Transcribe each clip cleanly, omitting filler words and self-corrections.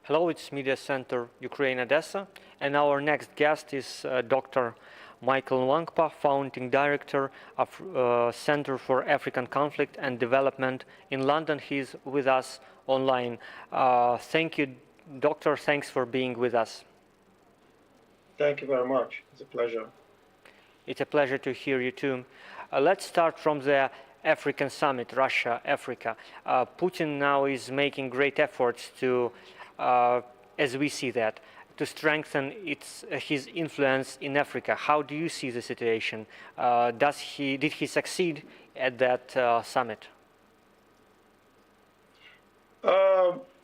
Hello, it's Media Center Ukraine Odesa, and our next guest is Dr. Michael Nwankpa, founding director of Center for African Conflict and Development in London. He's with us online. Thank you, Doctor. Thanks for being with us. Thank you very much. It's a pleasure. It's a pleasure to hear you too. Let's start from the African summit, Russia-Africa. Putin now is making great efforts to, as we see that, to strengthen his influence in Africa. How do you see the situation? Did he succeed at that summit?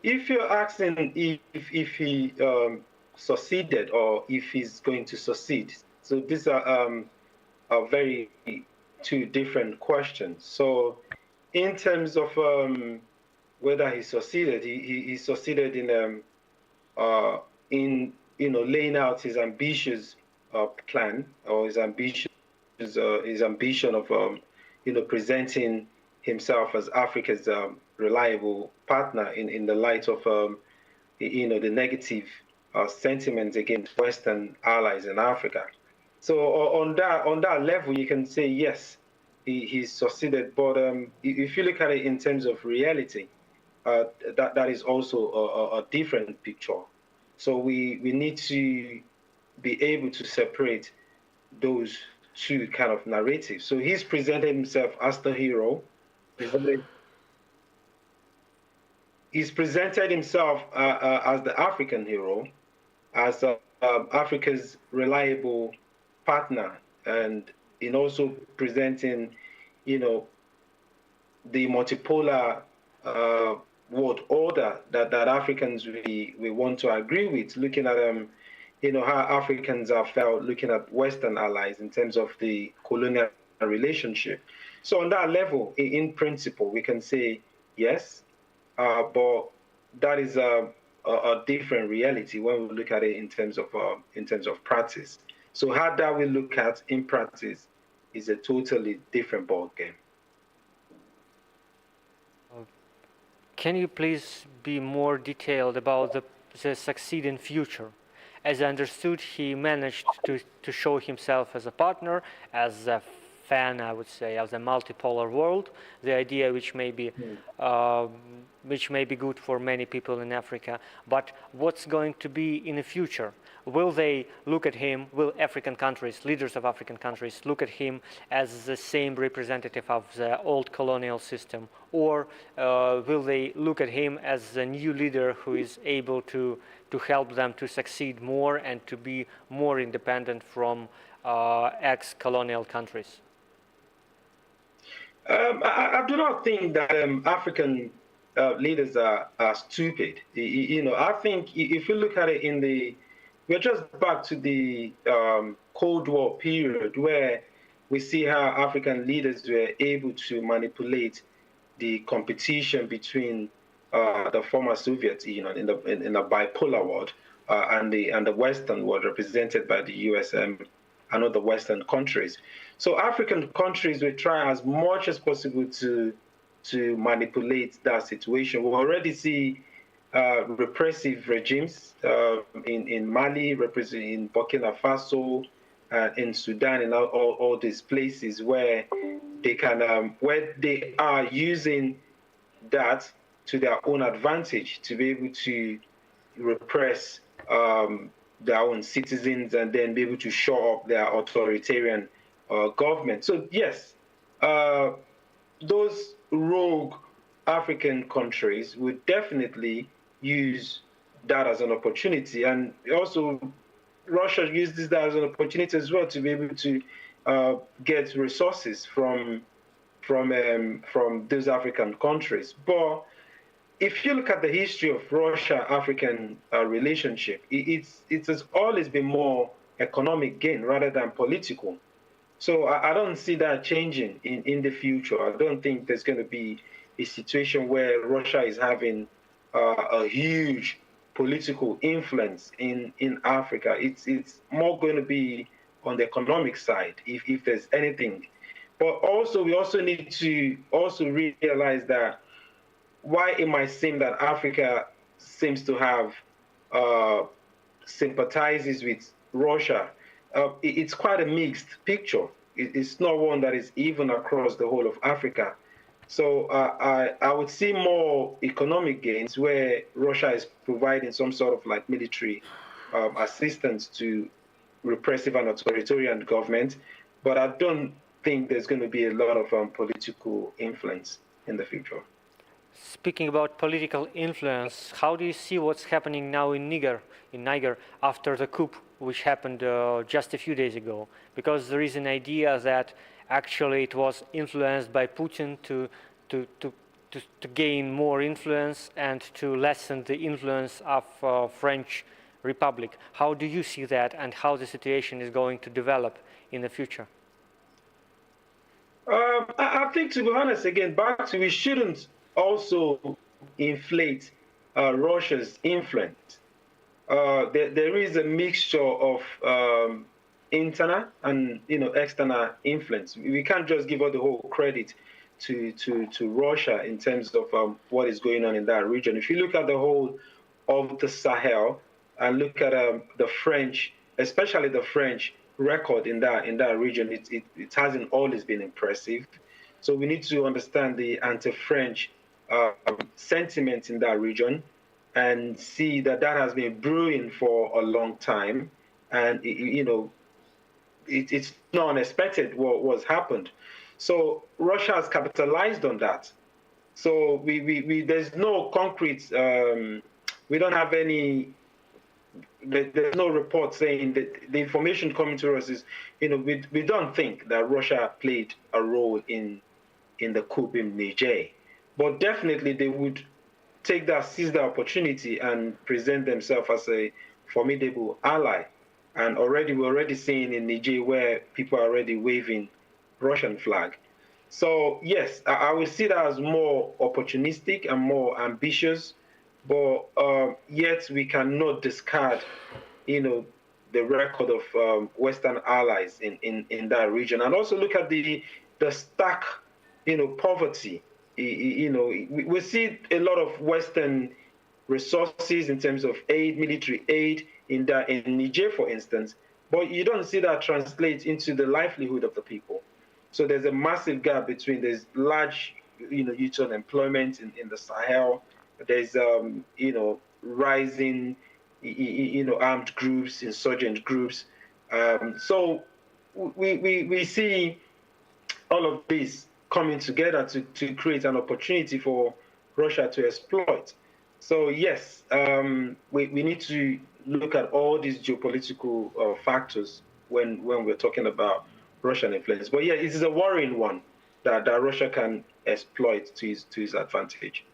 If you're asking if he succeeded or if he's going to succeed, so these are very two different questions. So in terms of whether he succeeded, he succeeded in laying out his ambitious plan, or his ambition of presenting himself as Africa's reliable partner in the light of the negative sentiments against Western allies in Africa. So on that level, you can say yes, he succeeded. But if you look at it in terms of reality, that is also a different picture. So we need to be able to separate those two kind of narratives. So he's presented himself as the hero. He's presented himself as the African hero, as Africa's reliable partner, and in also presenting, the multipolar world order that Africans we want to agree with, looking at how Africans have felt looking at Western allies in terms of the colonial relationship. So on that level, in principle, we can say yes, but that is a different reality when we look at it in terms of practice. So how that we look at in practice is a totally different ball game. Can you please be more detailed about the succeeding future? As I understood, he managed to show himself as a partner, as a fan, I would say, of the multipolar world, the idea which may be good for many people in Africa. But what's going to be in the future? Will they look at him, will African countries, leaders of African countries, look at him as the same representative of the old colonial system? Or will they look at him as the new leader who is able to help them to succeed more and to be more independent from ex-colonial countries? I do not think that African leaders are stupid. I think if you look at it we're just back to the Cold War period where we see how African leaders were able to manipulate the competition between the former Soviet Union in a bipolar world and the Western world represented by the US and other Western countries. So African countries will try as much as possible to manipulate that situation. We already see repressive regimes in Mali, in Burkina Faso, in Sudan, and all these places where they are using that to their own advantage to be able to repress their own citizens and then be able to show up their authoritarian government. So yes, those rogue African countries would definitely use that as an opportunity, and also Russia uses that as an opportunity as well to be able to get resources from those African countries. But if you look at the history of Russia-African relationship, it has always been more economic gain rather than political. So I don't see that changing in the future. I don't think there's going to be a situation where Russia is having a huge political influence in Africa. It's more going to be on the economic side, if there's anything. But also, we also need to also realize that why it might seem that Africa seems to have uh, sympathizes with Russia, it's quite a mixed picture. It's not one that is even across the whole of Africa. So I would see more economic gains where Russia is providing some sort of like military assistance to repressive and authoritarian government, but I don't think there's going to be a lot of political influence in the future. Speaking about political influence, how do you see what's happening now in Niger after the coup, which happened just a few days ago? Because there is an idea that actually it was influenced by Putin to gain more influence and to lessen the influence of French Republic. How do you see that, and how the situation is going to develop in the future? I think, to be honest, again, back to we shouldn't also inflate Russia's influence. There is a mixture of internal and external influence. We can't just give all the whole credit to Russia in terms of what is going on in that region. If you look at the whole of the Sahel and look at the French, especially the French record in that region, it hasn't always been impressive. So we need to understand the anti-French sentiment in that region and see that has been brewing for a long time, and it's not unexpected what's happened. So Russia has capitalized on that. So we there's no concrete. We don't have any. There's no report saying that the information coming to us is, we don't think that Russia played a role in the coup in Niger, but definitely they would seize the opportunity and present themselves as a formidable ally. And we're already seeing in Niger where people are already waving Russian flag. So yes, I will see that as more opportunistic and more ambitious, but yet we cannot discard, the record of Western allies in that region, and also look at the stark, poverty. We see a lot of Western resources in terms of aid, military aid in Niger, for instance, but you don't see that translate into the livelihood of the people. So there's a massive gap between there's large, youth unemployment in the Sahel. There's rising, armed groups, insurgent groups. So we see all of this coming together to create an opportunity for Russia to exploit. So yes, we need to look at all these geopolitical factors when we're talking about Russian influence. But yeah, it is a worrying one that Russia can exploit to his advantage.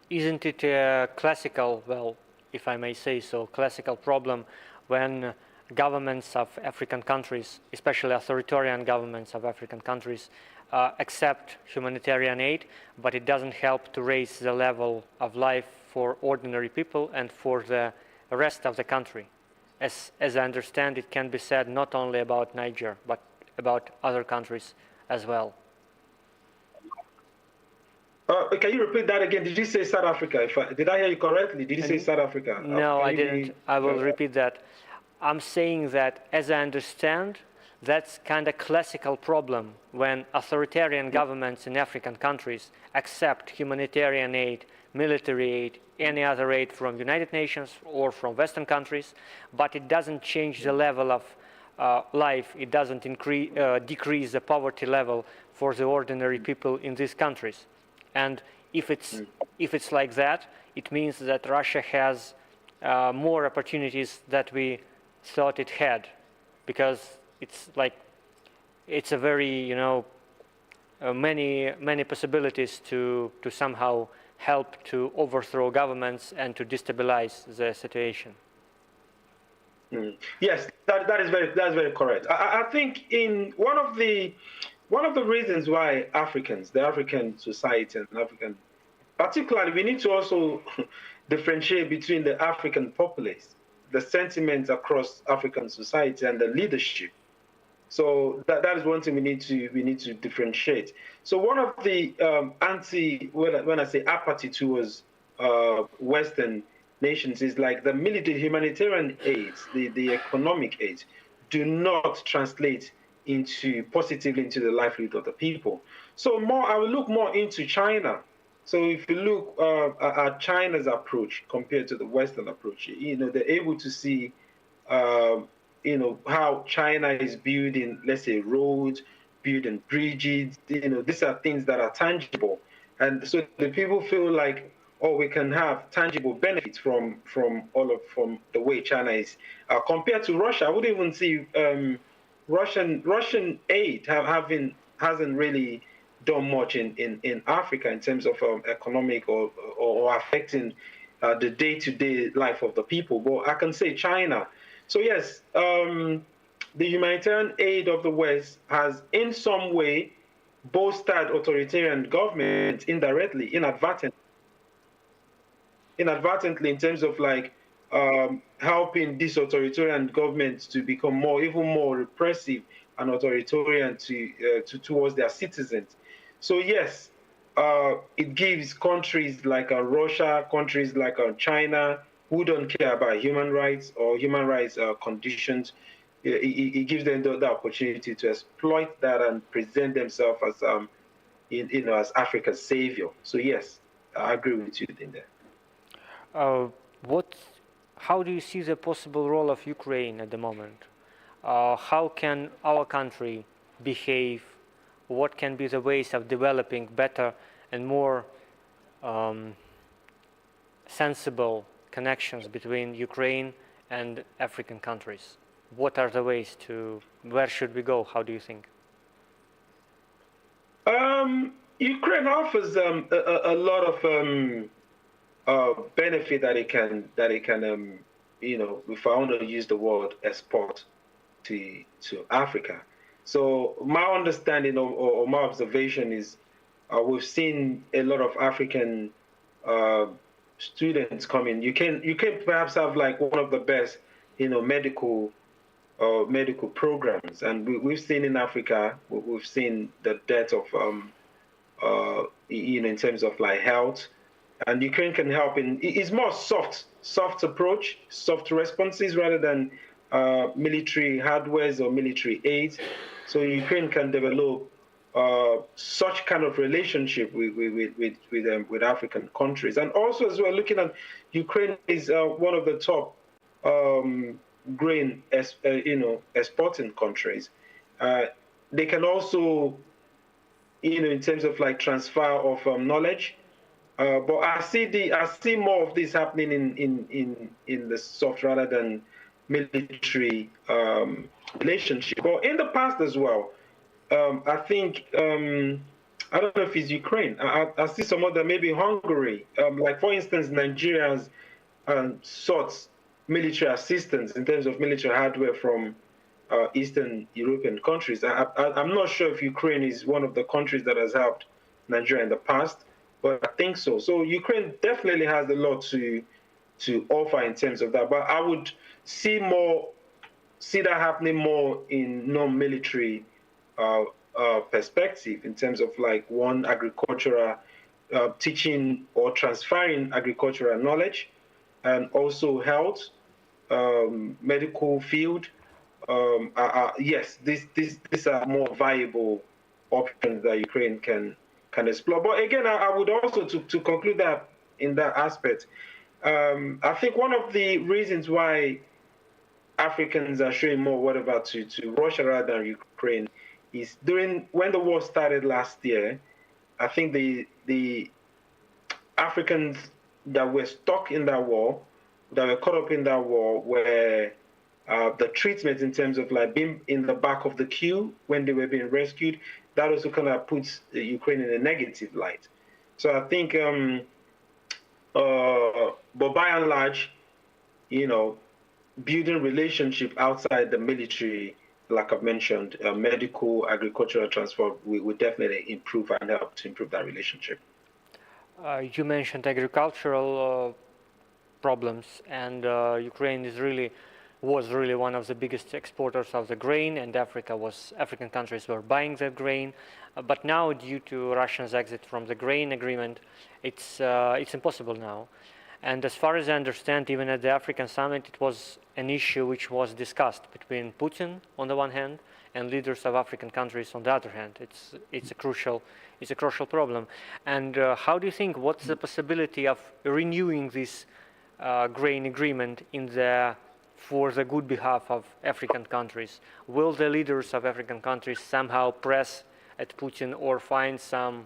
Isn't it a classical, well, if I may say so, classical problem when governments of African countries, especially authoritarian governments of African countries, accept humanitarian aid, but it doesn't help to raise the level of life for ordinary people and for the rest of the country. As I understand, it can be said not only about Niger, but about other countries as well. Can you repeat that again? Did you say South Africa? Did I hear you correctly? Did you say South Africa? No, I didn't. I will repeat that. I'm saying that, as I understand, that's kind of classical problem when authoritarian governments in African countries accept humanitarian aid, military aid, any other aid from United Nations or from Western countries, but it doesn't change the level of life. It doesn't decrease the poverty level for the ordinary people in these countries. And if it's like that, it means that Russia has more opportunities that we thought it had, because it's a very many possibilities to somehow help to overthrow governments and to destabilize the situation. Yes, that's very correct. I think in one of the reasons why the African society and African, particularly, we need to also differentiate between the African populace, the sentiment across African society, and the leadership. So that is one thing we need to differentiate. So one of the when I say apathy towards Western nations is like the military humanitarian aids, the economic aids, do not translate into positively into the livelihood of the people. So more, I will look more into China. So if you look at China's approach compared to the Western approach, they're able to see, um, how China is building, let's say, roads, building bridges. These are things that are tangible, and so the people feel like, oh, we can have tangible benefits from the way China is compared to Russia. I would even see Russian aid hasn't really done much in Africa in terms of economic or affecting the day-to-day life of the people. But I can say China. So yes, the humanitarian aid of the West has in some way bolstered authoritarian governments indirectly, inadvertently in terms of like helping these authoritarian governments to become even more repressive and authoritarian towards their citizens. So yes, it gives countries like Russia, countries like China, who don't care about human rights or human rights conditions. It gives them the opportunity to exploit that and present themselves as as Africa's savior. So yes, I agree with you in there. Uh, what, how do you see the possible role of Ukraine at the moment? How can our country behave? What can be the ways of developing better and more um, sensible connections between Ukraine and African countries? What are the ways to, where should we go? How do you think? Ukraine offers a lot of benefit that it can if I want to use the word export to Africa. So my understanding or my observation is we've seen a lot of African uh, students coming. You can perhaps have like one of the best medical programs, and we've seen in Africa we've seen the death of in terms of like health, and Ukraine can help in. It's more soft approach, soft responses rather than military hardwares or military aids. So Ukraine can develop such kind of relationship with African countries, and also as well looking at Ukraine is one of the top grain exporting countries. Uh, they can also in terms of like transfer of knowledge. But I see more of this happening in the soft rather than military relationship. But in the past as well, I think I don't know if it's Ukraine. I see some other maybe Hungary. Like for instance, Nigeria has sought military assistance in terms of military hardware from Eastern European countries. I'm not sure if Ukraine is one of the countries that has helped Nigeria in the past, but I think so. So Ukraine definitely has a lot to offer in terms of that. But I would see that happening more in non-military perspective in terms of like one agricultural teaching or transferring agricultural knowledge, and also health, medical field. Yes, these are more viable options that Ukraine can explore. But again, I would also to conclude that in that aspect, I think one of the reasons why Africans are showing more whatever to Russia rather than Ukraine is during when the war started last year. I think the Africans that were stuck in that war, that were caught up in that war, were the treatment in terms of like being in the back of the queue when they were being rescued. That also kind of puts Ukraine in a negative light. So I think, but by and large, you know, building relationship outside the military, like I've mentioned, medical, agricultural transfer, will definitely improve and help to improve that relationship. You mentioned agricultural problems, and Ukraine was really one of the biggest exporters of the grain, and African countries were buying that grain. But now, due to Russia's exit from the grain agreement, it's impossible now. And as far as I understand, even at the African summit, it was an issue which was discussed between Putin on the one hand and leaders of African countries on the other hand. It's a crucial problem. And how do you think? What's the possibility of renewing this grain agreement for the good behalf of African countries? Will the leaders of African countries somehow press at Putin or find some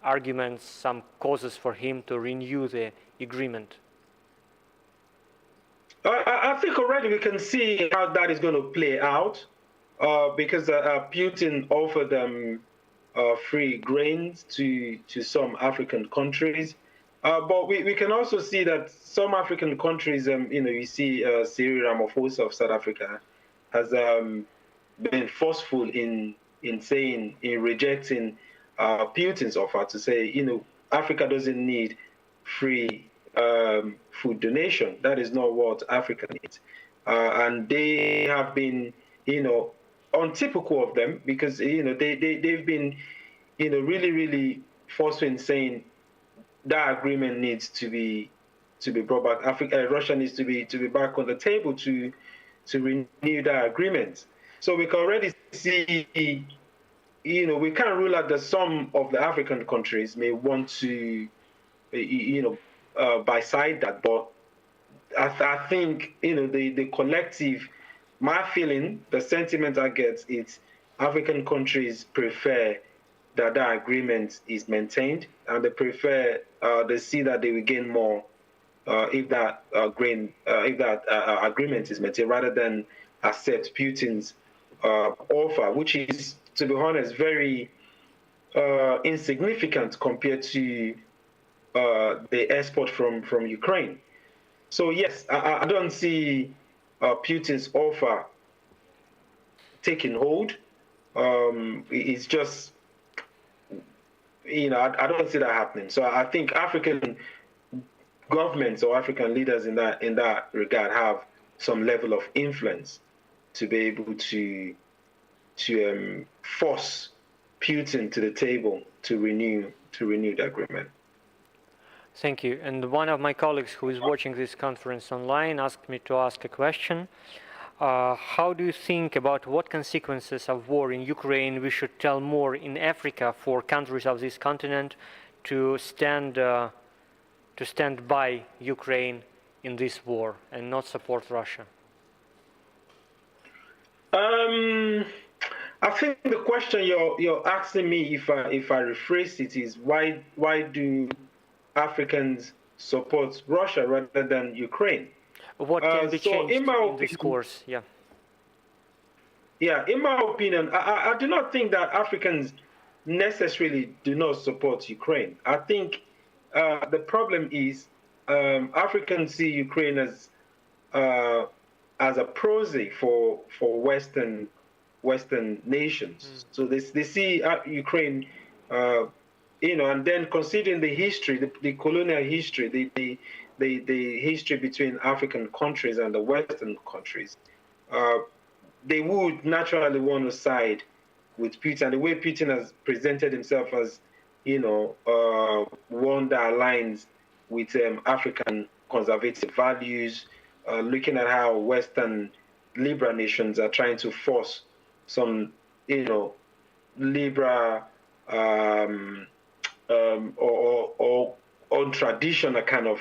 arguments, some causes for him to renew the agreement? I think already we can see how that is going to play out, because Putin offered free grains to some African countries. But we can also see that some African countries, you see Cyril Ramaphosa of South Africa has been forceful in rejecting Putin's offer to say, Africa doesn't need free food donation. That is not what Africa needs. And they have been, untypical of them, because, they've been, really, really forceful in saying that agreement needs to be brought back. Russia needs to be back on the table to renew that agreement. So we can already see, we can't rule out that some of the African countries may want to, beside that. But I think, the collective, my feeling, the sentiment I get, it's African countries prefer that agreement is maintained, and they prefer, they see that they will gain more if that agreement is maintained, rather than accept Putin's offer, which is, to be honest, very insignificant compared to the export from Ukraine. So yes, I don't see Putin's offer taking hold. It's just, I don't see that happening. So I think African governments or African leaders in that regard have some level of influence to be able to force Putin to the table to renew the agreement. Thank you. And one of my colleagues who is watching this conference online asked me to ask a question. How do you think about what consequences of war in Ukraine we should tell more in Africa for countries of this continent to stand by Ukraine in this war and not support Russia? I think the question you're asking me, if I rephrase it, is why do Africans support Russia rather than Ukraine? What can be changed in this course? Yeah. Yeah, in my opinion, I do not think that Africans necessarily do not support Ukraine. I think the problem is Africans see Ukraine as a proxy for Western nations. So they see Ukraine, and then considering the history, the colonial history, the history between African countries and the Western countries, they would naturally want to side with Putin. The way Putin has presented himself as, one that aligns with African conservative values, looking at how Western liberal nations are trying to force some, liberal or untraditional kind of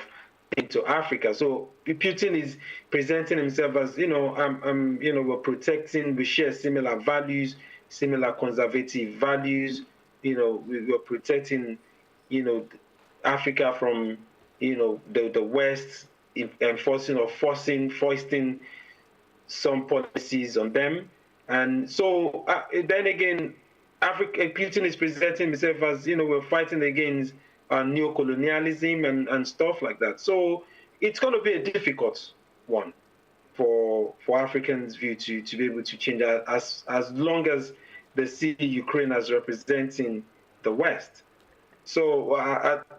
into Africa. So Putin is presenting himself as, we're protecting, we share similar values, similar conservative values, we're protecting, Africa from, the West enforcing or foisting some policies on them. And so then again, Putin is presenting himself as, we're fighting against neocolonialism and stuff like that. So it's going to be a difficult one for Africans' view to be able to change as long as they see Ukraine as representing the West. So,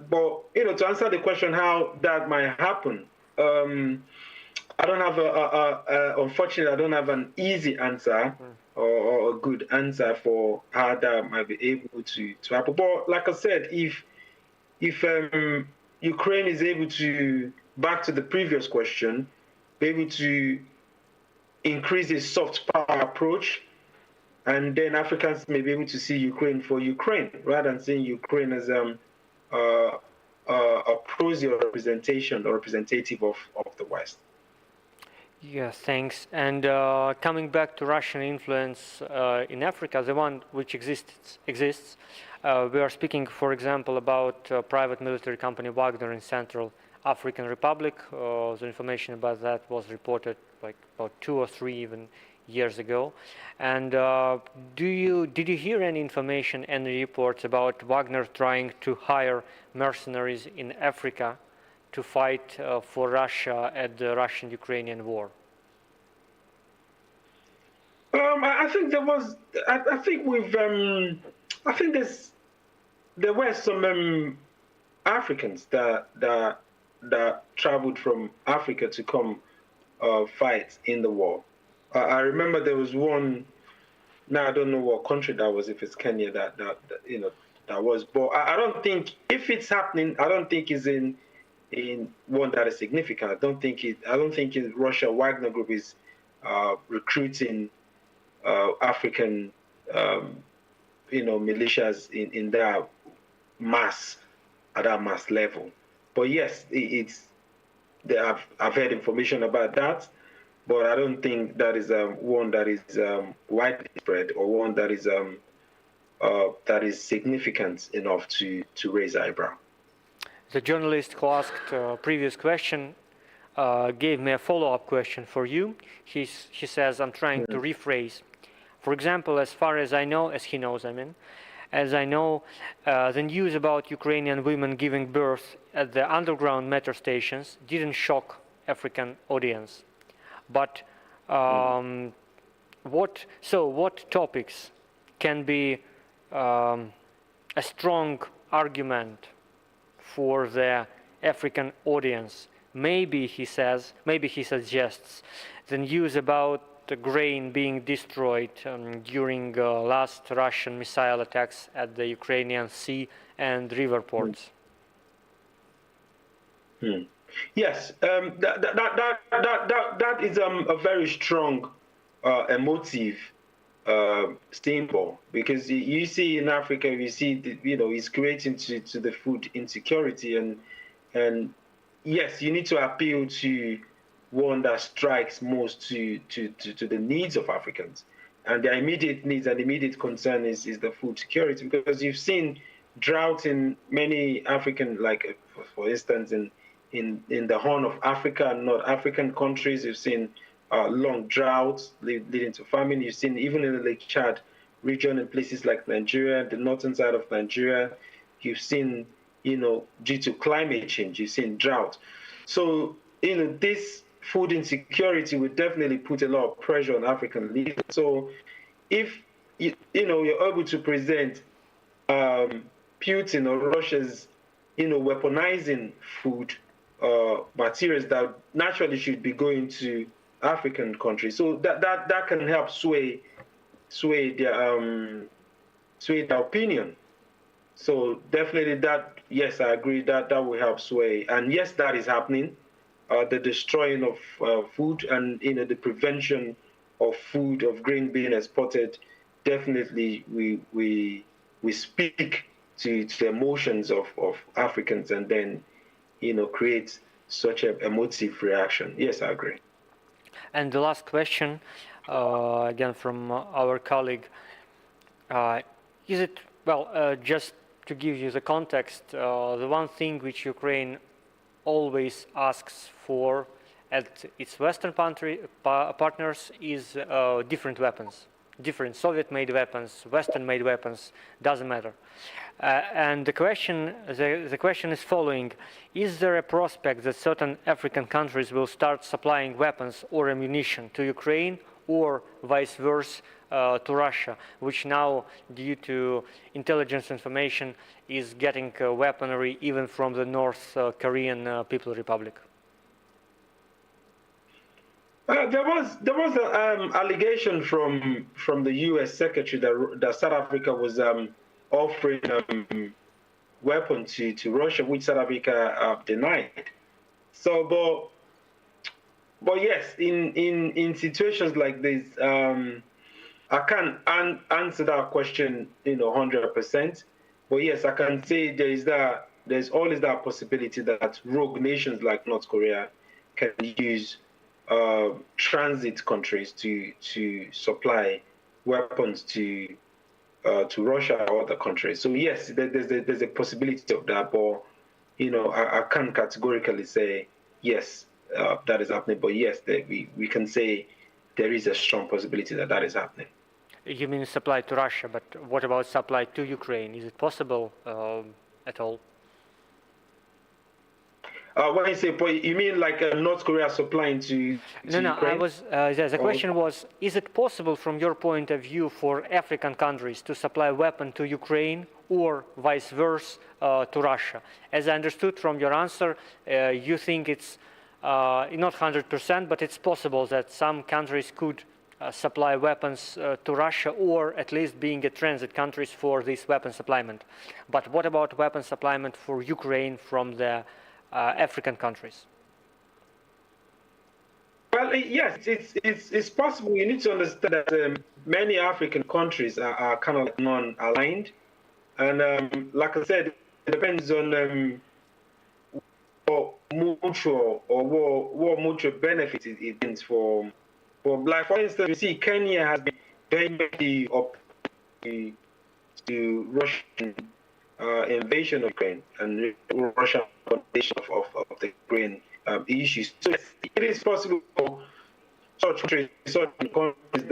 but to answer the question how that might happen, I don't have unfortunately, I don't have an easy answer or a good answer for how that might be able to happen. But like I said, if Ukraine is able to, back to the previous question, be able to increase its soft power approach, and then Africans may be able to see Ukraine for Ukraine rather than seeing Ukraine as a prosy representation or representative of the West. Yes, thanks. And coming back to Russian influence in Africa, the one which exists. We are speaking, for example, about private military company Wagner in Central African Republic. The information about that was reported like about 2 or 3 even years ago. And did you hear any information, any reports about Wagner trying to hire mercenaries in Africa to fight for Russia at the Russian-Ukrainian war? I think there was. I think we've. I think there were some Africans that traveled from Africa to come fight in the war. I remember there was one. Now I don't know what country that was. If it's Kenya, that was. But I don't think if it's happening. I don't think it's in one that is significant. I don't think Russia Wagner Group is recruiting African militias in that mass at that mass level. But yes, I've heard information about that, but I don't think that is one that is widespread or one that is significant enough to raise eyebrow. The journalist who asked previous question gave me a follow-up question for you. He says, I'm trying to rephrase. For example, as far as I know, as he knows, as I know, the news about Ukrainian women giving birth at the underground metro stations didn't shock African audience. But what topics can be a strong argument for the African audience? Maybe he suggests the news about the grain being destroyed during last Russian missile attacks at the Ukrainian sea and river ports. Yes, that is a very strong emotive symbol, because you see in Africa, you see it's creating to the food insecurity, and yes, you need to appeal to one that strikes most to the needs of Africans, and their immediate needs and immediate concern is the food security, because you've seen drought in many African, like for instance in the Horn of Africa and North African countries, you've seen long droughts leading to famine. You've seen even in the Lake Chad region in places like Nigeria, the northern side of Nigeria, you've seen, due to climate change, you've seen drought. So, this food insecurity would definitely put a lot of pressure on African leaders. So if, you're able to present Putin or Russia's, weaponizing food materials that naturally should be going to African countries, so that can help sway their opinion. So definitely that, yes, I agree that will help sway, and yes, that is happening. The destroying of food and the prevention of food, of grain being exported, definitely we speak to the emotions of Africans, and then create such an emotive reaction. Yes, I agree. And the last question, again from our colleague, is it, just to give you the context, the one thing which Ukraine always asks for at its Western partners is different weapons, different Soviet-made weapons, Western-made weapons, doesn't matter. And the question is following: is there a prospect that certain African countries will start supplying weapons or ammunition to Ukraine, or vice versa to Russia, which now, due to intelligence information, is getting weaponry even from the North Korean People's Republic? There was an allegation from the U.S. Secretary that South Africa was offering weapon to Russia, which South Africa denied. So, but yes, in situations like this, I can't answer that question, 100%. But yes, I can say there's always that possibility that rogue nations like North Korea can use transit countries to supply weapons to Russia or other countries. So yes, there's a possibility of that, but I can't categorically say yes, that is happening. But yes, we can say there is a strong possibility that that is happening. You mean supply to Russia, but what about supply to Ukraine? Is it possible at all? When you say, you mean like North Korea supplying to No, Ukraine? I was. The question was: is it possible, from your point of view, for African countries to supply weapon to Ukraine, or vice versa to Russia? As I understood from your answer, you think it's not 100%, but it's possible that some countries could supply weapons to Russia, or at least being a transit countries for this weapon supplyment. But what about weapon supplyment for Ukraine from the African countries? Well, yes, it's possible. You need to understand that many African countries are kind of like non-aligned, and like I said, it depends on what mutual or what mutual benefit it brings for. Like for instance, you see, Kenya has been very up to Russian invasion of Ukraine and Russian foundation of the Ukraine issues. So yes, it is possible for such countries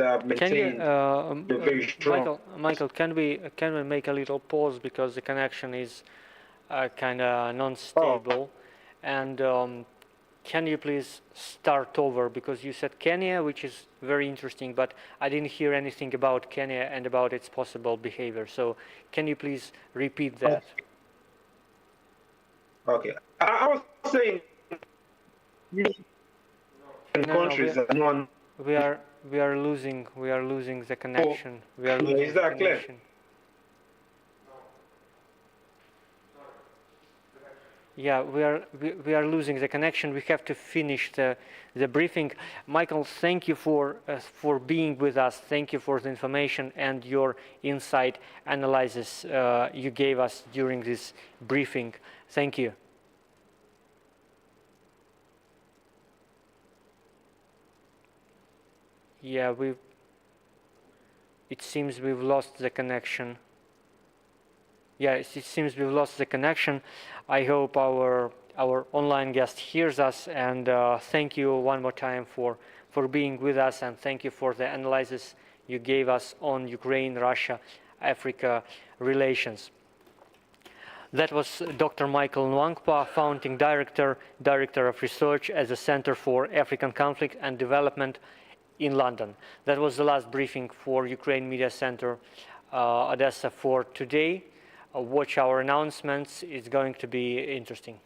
that maintain very strong. Michael, can we make a little pause because the connection is kind of non-stable, and can you please start over, because you said Kenya, which is very interesting, but I didn't hear anything about Kenya and about its possible behavior. So can you please repeat that? Okay. I was saying countries that we are losing the connection. We are losing is that the connection. clear? Yeah, we are losing the connection. We have to finish the briefing. Michael, thank you for being with us. Thank you for the information and your insight analysis you gave us during this briefing. Thank you. Yeah, it seems we've lost the connection. Yeah, it seems we've lost the connection. I hope our online guest hears us, and thank you one more time for being with us, and thank you for the analysis you gave us on Ukraine, Russia, Africa relations. That was Dr. Michael Nwankpa, founding director of research at the Center for African Conflict and Development in London. That was the last briefing for Ukraine Media Center Odesa for today. Watch our announcements. It's going to be interesting.